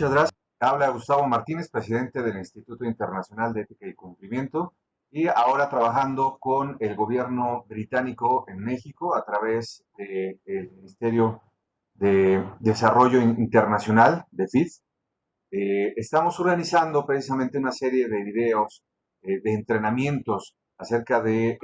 Muchas gracias. Habla Gustavo Martínez, presidente del Instituto Internacional de Ética y Cumplimiento, y ahora trabajando con el gobierno británico en México a través del Ministerio de Desarrollo Internacional, de FID. Estamos organizando precisamente una serie de videos de entrenamientos acerca de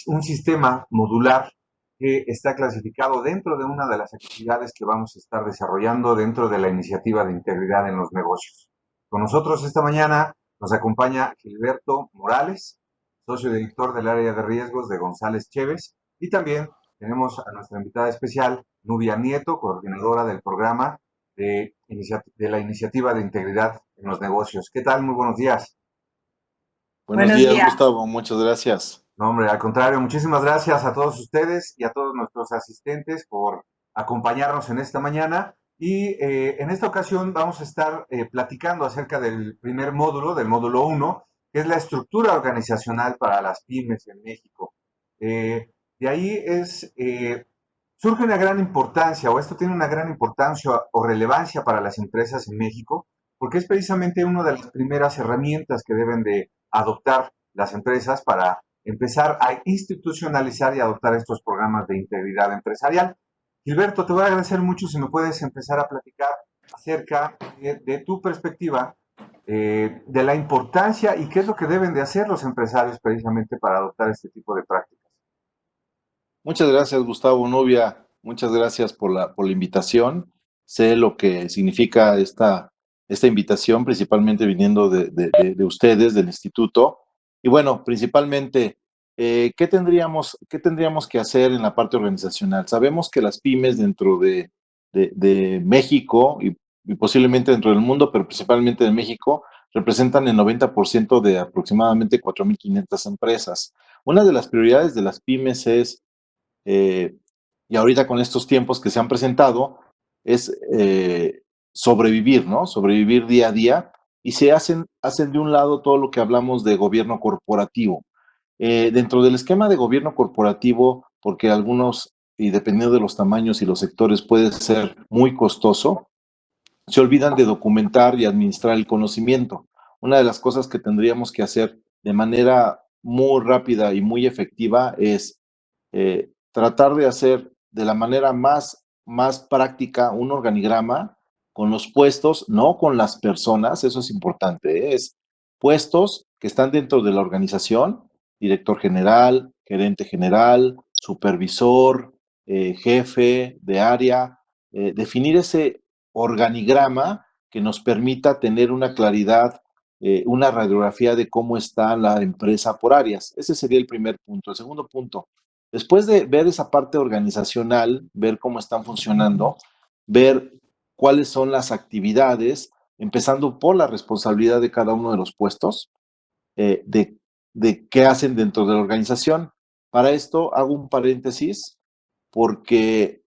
un sistema modular que está clasificado dentro de una de las actividades que vamos a estar desarrollando dentro de la iniciativa de integridad en los negocios. Con nosotros esta mañana nos acompaña Gilberto Morales, socio director del área de riesgos de González Chévez, y también tenemos a nuestra invitada especial, Nubia Nieto, coordinadora del programa de la iniciativa de integridad en los negocios. ¿Qué tal? Muy buenos días. Buenos Buenos días, días. Gustavo. Muchas gracias. No, hombre, al contrario, muchísimas gracias a todos ustedes y a todos nuestros asistentes por acompañarnos en esta mañana. Y en esta ocasión vamos a estar platicando acerca del primer módulo, del módulo 1, que es la estructura organizacional para las pymes en México. De ahí surge una gran importancia, o esto tiene una gran importancia o relevancia para las empresas en México, porque es precisamente una de las primeras herramientas que deben de adoptar las empresas para empezar a institucionalizar y adoptar estos programas de integridad empresarial. Gilberto, te voy a agradecer mucho si me puedes empezar a platicar acerca de tu perspectiva, de la importancia y qué es lo que deben de hacer los empresarios precisamente para adoptar este tipo de prácticas. Muchas gracias, Gustavo. Nubia. Muchas gracias por la invitación. Sé lo que significa esta invitación, principalmente viniendo de ustedes, del instituto. Y bueno, principalmente, ¿qué tendríamos que hacer en la parte organizacional? Sabemos que las pymes dentro de México y posiblemente dentro del mundo, pero principalmente de México, representan el 90% de aproximadamente 4.500 empresas. Una de las prioridades de las pymes es eh, y ahorita con estos tiempos que se han presentado, es sobrevivir, ¿no? Sobrevivir día a día y hacen de un lado todo lo que hablamos de gobierno corporativo. Dentro del esquema de gobierno corporativo, porque algunos, y dependiendo de los tamaños y los sectores, puede ser muy costoso, se olvidan de documentar y administrar el conocimiento. Una de las cosas que tendríamos que hacer de manera muy rápida y muy efectiva es tratar de hacer de la manera más práctica un organigrama con los puestos, no con las personas, eso es importante, es puestos que están dentro de la organización, director general, gerente general, supervisor, jefe de área, definir ese organigrama que nos permita tener una claridad, una radiografía de cómo está la empresa por áreas. Ese sería el primer punto. El segundo punto, después de ver esa parte organizacional, ver cómo están funcionando, ver cuáles son las actividades, empezando por la responsabilidad de cada uno de los puestos, eh, de, de qué hacen dentro de la organización. Para esto hago un paréntesis porque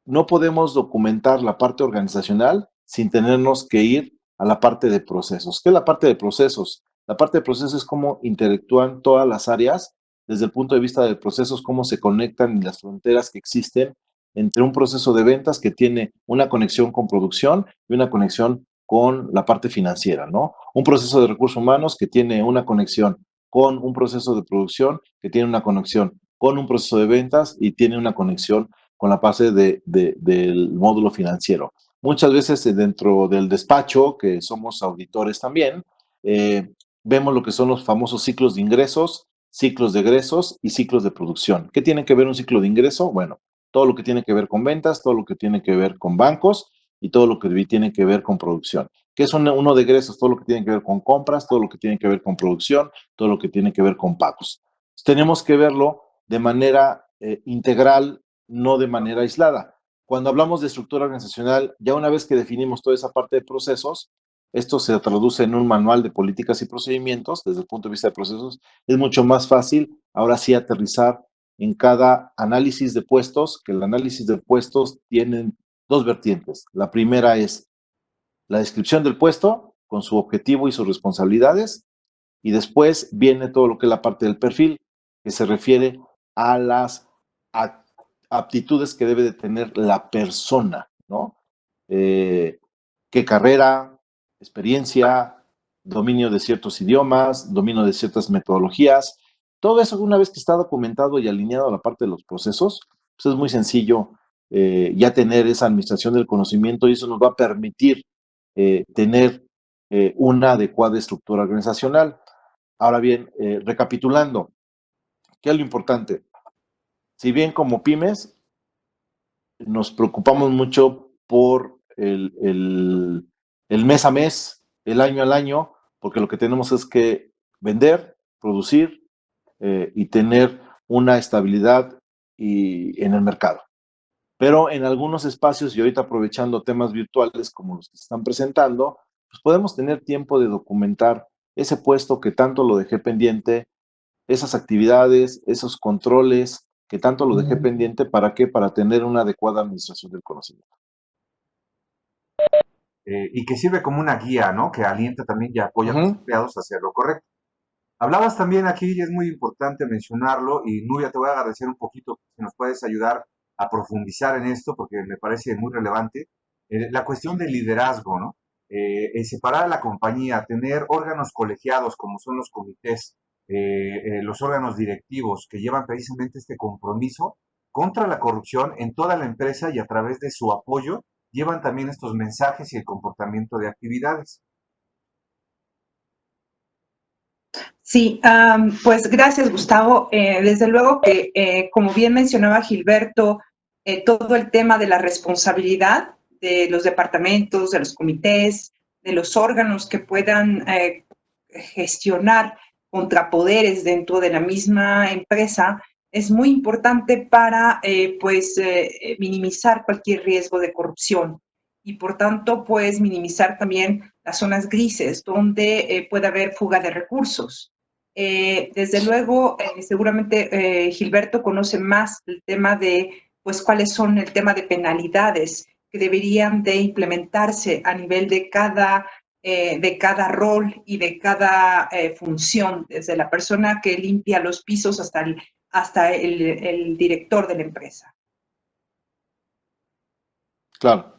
no podemos documentar la parte organizacional sin tenernos que ir a la parte de procesos. ¿Qué es la parte de procesos? La parte de procesos es cómo interactúan todas las áreas desde el punto de vista de procesos, cómo se conectan y las fronteras que existen entre un proceso de ventas que tiene una conexión con producción y una conexión con la parte financiera, ¿no? Un proceso de recursos humanos que tiene una conexión con un proceso de producción, que tiene una conexión con un proceso de ventas y tiene una conexión con la parte del módulo financiero. Muchas veces dentro del despacho, que somos auditores también, eh, vemos lo que son los famosos ciclos de ingresos, ciclos de egresos y ciclos de producción. ¿Qué tiene que ver un ciclo de ingreso? Bueno, todo lo que tiene que ver con ventas, todo lo que tiene que ver con bancos y todo lo que tiene que ver con producción. ¿Qué es uno de egresos? Todo lo que tiene que ver con compras, todo lo que tiene que ver con producción, todo lo que tiene que ver con pagos. Tenemos que verlo de manera integral, no de manera aislada. Cuando hablamos de estructura organizacional, ya una vez que definimos toda esa parte de procesos, esto se traduce en un manual de políticas y procedimientos. Desde el punto de vista de procesos, es mucho más fácil ahora sí aterrizar en cada análisis de puestos, que el análisis de puestos tiene dos vertientes. La primera es la descripción del puesto con su objetivo y sus responsabilidades, y después viene todo lo que es la parte del perfil, que se refiere a las aptitudes que debe de tener la persona, ¿no? eh, qué carrera, experiencia, dominio de ciertos idiomas, dominio de ciertas metodologías. Todo eso, una vez que está documentado y alineado a la parte de los procesos, pues es muy sencillo ya tener esa administración del conocimiento y eso nos va a permitir tener una adecuada estructura organizacional. Ahora bien, recapitulando, ¿qué es lo importante? Si bien como pymes nos preocupamos mucho por el mes a mes, el año al año, porque lo que tenemos es que vender, producir y tener una estabilidad en el mercado. Pero en algunos espacios, y ahorita aprovechando temas virtuales como los que se están presentando, pues podemos tener tiempo de documentar ese puesto que tanto lo dejé pendiente, esas actividades, esos controles que tanto lo dejé pendiente, ¿para qué? Para tener una adecuada administración del conocimiento. Y que sirve como una guía, ¿no? Que alienta también y apoya a los Ujú. empleados a hacer lo correcto. Hablabas también aquí, y es muy importante mencionarlo, y Nubia, te voy a agradecer un poquito si nos puedes ayudar a profundizar en esto, porque me parece muy relevante, la cuestión del liderazgo, ¿no? El separar a la compañía, tener órganos colegiados como son los comités, los órganos directivos que llevan precisamente este compromiso contra la corrupción en toda la empresa y a través de su apoyo llevan también estos mensajes y el comportamiento de actividades. Sí, pues gracias, Gustavo. Desde luego que, como bien mencionaba Gilberto, todo el tema de la responsabilidad de los departamentos, de los comités, de los órganos que puedan gestionar contrapoderes dentro de la misma empresa es muy importante para minimizar cualquier riesgo de corrupción y por tanto pues minimizar también las zonas grises donde puede haber fuga de recursos. Desde luego, seguramente Gilberto conoce más el tema de, pues, cuáles son el tema de penalidades que deberían de implementarse a nivel de cada rol y de cada función, desde la persona que limpia los pisos hasta el director de la empresa. Claro.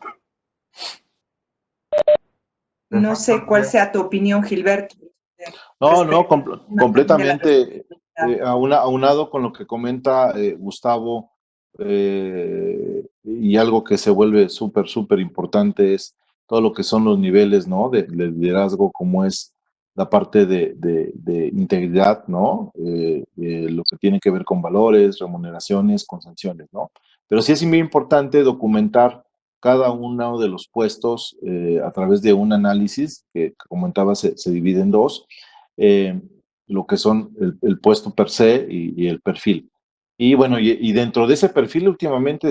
No Perfecto, sé cuál Nubia. sea tu opinión, Gilberto, No, no, respecto al tema también de la completamente responsabilidad. aunado con lo que comenta Gustavo, y algo que se vuelve súper, súper importante es todo lo que son los niveles, ¿no? De liderazgo, como es la parte de integridad, ¿no? Lo que tiene que ver con valores, remuneraciones, con sanciones, ¿no? Pero sí es muy importante documentar cada uno de los puestos a través de un análisis que comentaba se divide en dos, eh, lo que son puesto per se y el perfil. Y bueno, y dentro de ese perfil últimamente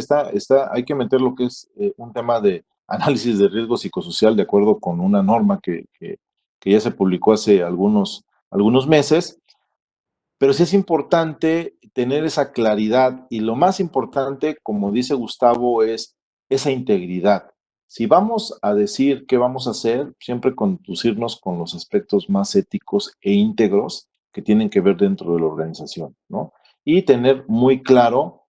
hay que meter lo que es un tema de análisis de riesgo psicosocial de acuerdo con una norma que ya se publicó hace algunos meses, pero sí es importante tener esa claridad y lo más importante, como dice Gustavo, es esa integridad. Si vamos a decir qué vamos a hacer, siempre conducirnos con los aspectos más éticos e íntegros que tienen que ver dentro de la organización, ¿no? Y tener muy claro,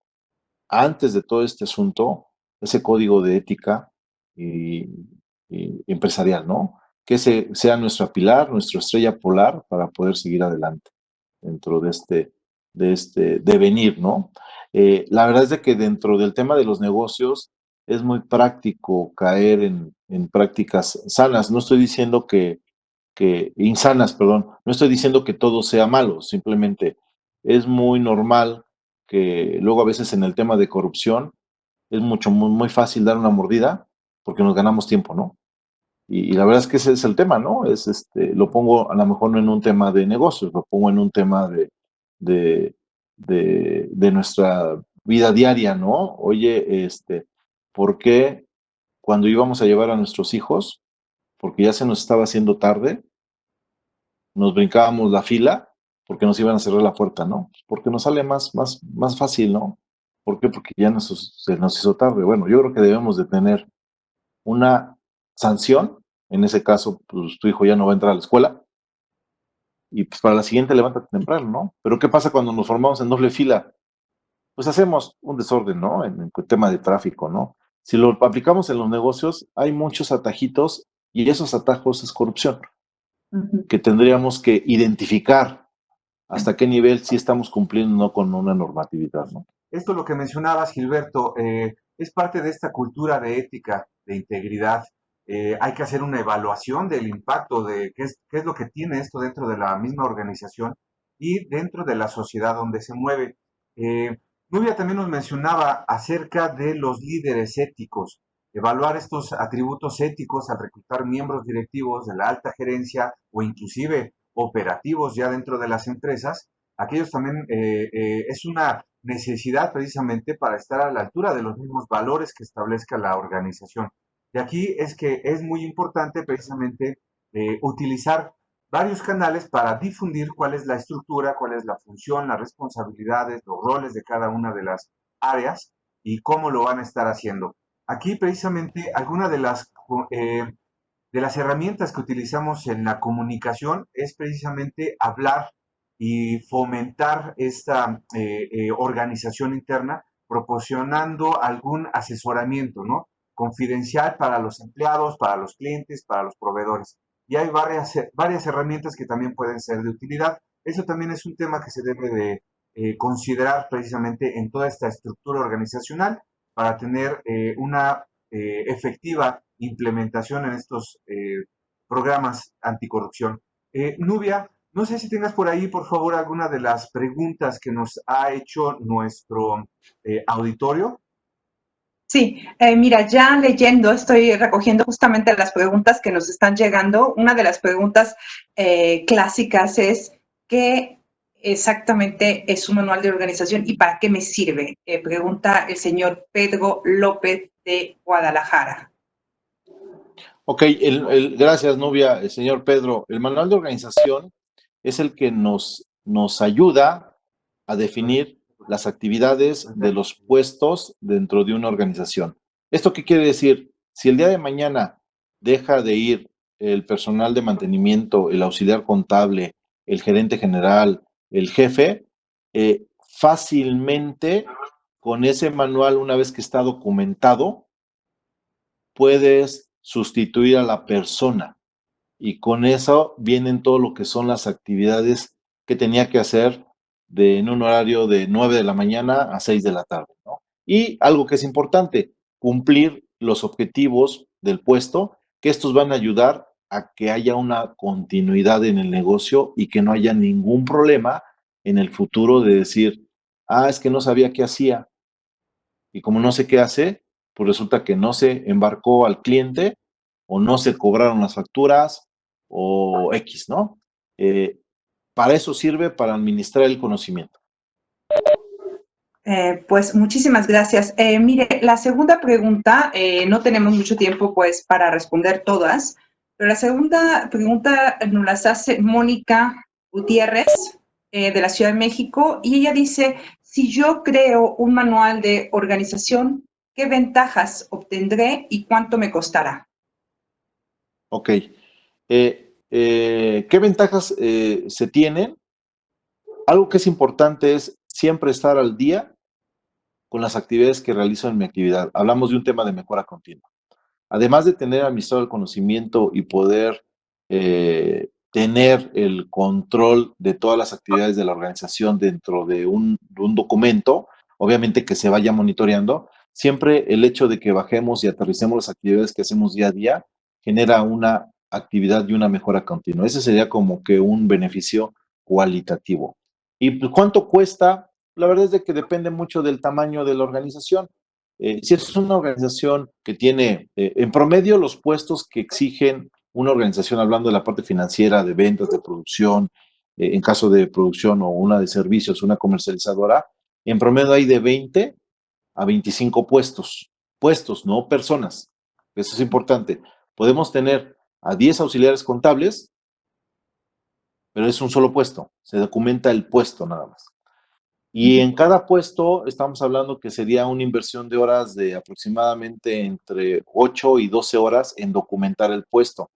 antes de todo este asunto, ese código de ética y, y empresarial, ¿no? Que ese sea nuestra pilar, nuestra estrella polar para poder seguir adelante dentro de este devenir, ¿no? La verdad es de que dentro del tema de los negocios es muy práctico caer en prácticas sanas. No estoy diciendo insanas, perdón, no estoy diciendo que todo sea malo, simplemente es muy normal que luego a veces en el tema de corrupción es muy fácil dar una mordida porque nos ganamos tiempo, ¿no? Y la verdad es que ese es el tema, ¿no? Lo pongo a lo mejor no en un tema de negocios, lo pongo en un tema de, de nuestra vida diaria, ¿no? Oye, ¿por qué cuando íbamos a llevar a nuestros hijos, porque ya se nos estaba haciendo tarde, nos brincábamos la fila porque nos iban a cerrar la puerta, ¿no? Porque nos sale más fácil, ¿no? ¿Por qué? Porque ya se nos hizo tarde. Bueno, yo creo que debemos de tener una sanción, en ese caso, pues tu hijo ya no va a entrar a la escuela, y pues para la siguiente levántate temprano, ¿no? Pero ¿qué pasa cuando nos formamos en doble fila? Pues hacemos un desorden, ¿no? En el tema de tráfico, ¿no? Si lo aplicamos en los negocios, hay muchos atajitos y esos atajos es corrupción, que tendríamos que identificar hasta qué nivel sí estamos cumpliendo o no con una normatividad, ¿no? Esto lo que mencionabas, Gilberto, es parte de esta cultura de ética, de integridad. Hay que hacer una evaluación del impacto de qué es lo que tiene esto dentro de la misma organización y dentro de la sociedad donde se mueve. Nubia también nos mencionaba acerca de los líderes éticos, evaluar estos atributos éticos al reclutar miembros directivos de la alta gerencia o inclusive operativos ya dentro de las empresas. Aquellos también es una necesidad precisamente para estar a la altura de los mismos valores que establezca la organización. Y aquí es que es muy importante precisamente utilizar varios canales para difundir cuál es la estructura, cuál es la función, las responsabilidades, los roles de cada una de las áreas y cómo lo van a estar haciendo. Aquí precisamente alguna de las herramientas que utilizamos en la comunicación es precisamente hablar y fomentar esta organización interna, proporcionando algún asesoramiento, ¿no? Confidencial para los empleados, para los clientes, para los proveedores. Y hay varias herramientas que también pueden ser de utilidad. Eso también es un tema que se debe de considerar precisamente en toda esta estructura organizacional para tener una efectiva implementación en estos programas anticorrupción. Nubia, no sé si tengas por ahí, por favor, alguna de las preguntas que nos ha hecho nuestro auditorio. Sí, mira, ya leyendo, estoy recogiendo justamente las preguntas que nos están llegando. Una de las preguntas clásicas es, ¿qué exactamente es un manual de organización y para qué me sirve? Pregunta el señor Pedro López de Guadalajara. Ok, gracias, Nubia, el señor Pedro. El manual de organización es el que nos ayuda a definir las actividades de los puestos dentro de una organización. ¿Esto qué quiere decir? Si el día de mañana deja de ir el personal de mantenimiento, el auxiliar contable, el gerente general, el jefe, fácilmente con ese manual, una vez que está documentado, puedes sustituir a la persona y con eso vienen todo lo que son las actividades que tenía que hacer en un horario de 9 de la mañana a 6 de la tarde, ¿no? Y algo que es importante, cumplir los objetivos del puesto, que estos van a ayudar a que haya una continuidad en el negocio y que no haya ningún problema en el futuro de decir, es que no sabía qué hacía, y como no sé qué hace, pues resulta que no se embarcó al cliente o no se cobraron las facturas o X, ¿no? Para eso sirve, para administrar el conocimiento. Pues muchísimas gracias. Mire, la segunda pregunta, no tenemos mucho tiempo pues para responder todas, pero la segunda pregunta nos las hace Mónica Gutiérrez de la Ciudad de México y ella dice, si yo creo un manual de organización, ¿qué ventajas obtendré y cuánto me costará? Ok. ¿Qué ventajas se tienen? Algo que es importante es siempre estar al día con las actividades que realizo en mi actividad. Hablamos de un tema de mejora continua. Además de tener administrado el conocimiento y poder tener el control de todas las actividades de la organización dentro de un documento, obviamente que se vaya monitoreando, siempre el hecho de que bajemos y aterricemos las actividades que hacemos día a día genera una actividad y una mejora continua. Ese sería como que un beneficio cualitativo. ¿Y pues, cuánto cuesta? La verdad es de que depende mucho del tamaño de la organización. Si es una organización que tiene, en promedio, los puestos que exigen una organización, hablando de la parte financiera, de ventas, de producción, en caso de producción o una de servicios, una comercializadora, en promedio hay de 20 a 25 puestos, no personas. Eso es importante. Podemos tener a 10 auxiliares contables, pero es un solo puesto. Se documenta el puesto nada más. Y en cada puesto estamos hablando que sería una inversión de horas de aproximadamente entre 8 y 12 horas en documentar el puesto.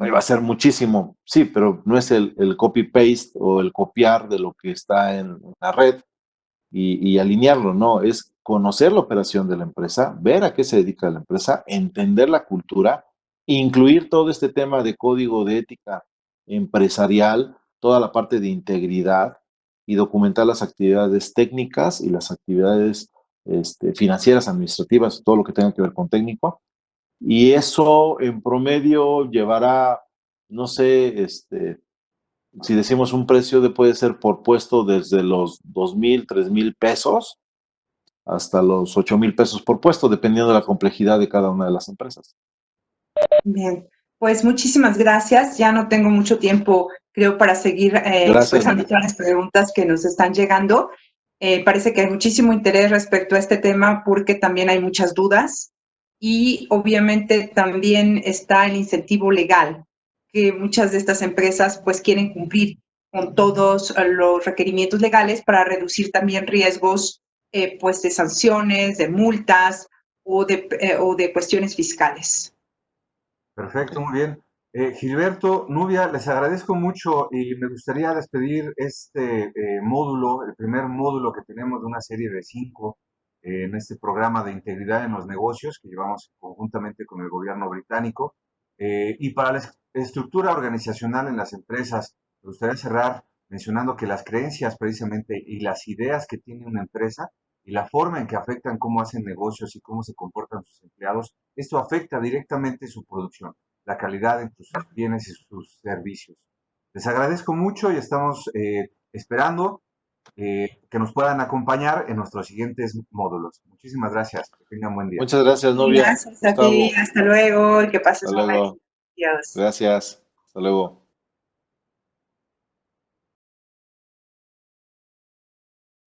Va a ser muchísimo, sí, pero no es el copy-paste o el copiar de lo que está en la red, y alinearlo, no, es conocer la operación de la empresa, ver a qué se dedica la empresa, entender la cultura, incluir todo este tema de código de ética empresarial, toda la parte de integridad y documentar las actividades técnicas y las actividades financieras, administrativas, todo lo que tenga que ver con técnico. Y eso en promedio llevará, no sé, si decimos un precio puede ser por puesto desde los 2,000, 3,000 pesos hasta los 8,000 pesos por puesto, dependiendo de la complejidad de cada una de las empresas. Bien, pues muchísimas gracias. Ya no tengo mucho tiempo, creo, para seguir expresando todas las preguntas que nos están llegando. Parece que hay muchísimo interés respecto a este tema porque también hay muchas dudas y obviamente también está el incentivo legal, que muchas de estas empresas pues quieren cumplir con todos los requerimientos legales para reducir también riesgos pues de sanciones, de multas o de cuestiones fiscales. Perfecto, muy bien. Gilberto, Nubia, les agradezco mucho y me gustaría despedir este módulo, el primer módulo que tenemos de una serie de 5 en este programa de integridad en los negocios que llevamos conjuntamente con el gobierno británico. Y para la estructura organizacional en las empresas, me gustaría cerrar mencionando que las creencias precisamente y las ideas que tiene una empresa y la forma en que afectan cómo hacen negocios y cómo se comportan sus empleados, esto afecta directamente su producción, la calidad de sus bienes y sus servicios. Les agradezco mucho y estamos esperando que nos puedan acompañar en nuestros siguientes módulos. Muchísimas gracias. Que tengan buen día. Muchas gracias, Nubia. Gracias a ti. Hasta luego y que pases Hasta un buen luego. día. Adiós. Gracias. Hasta luego.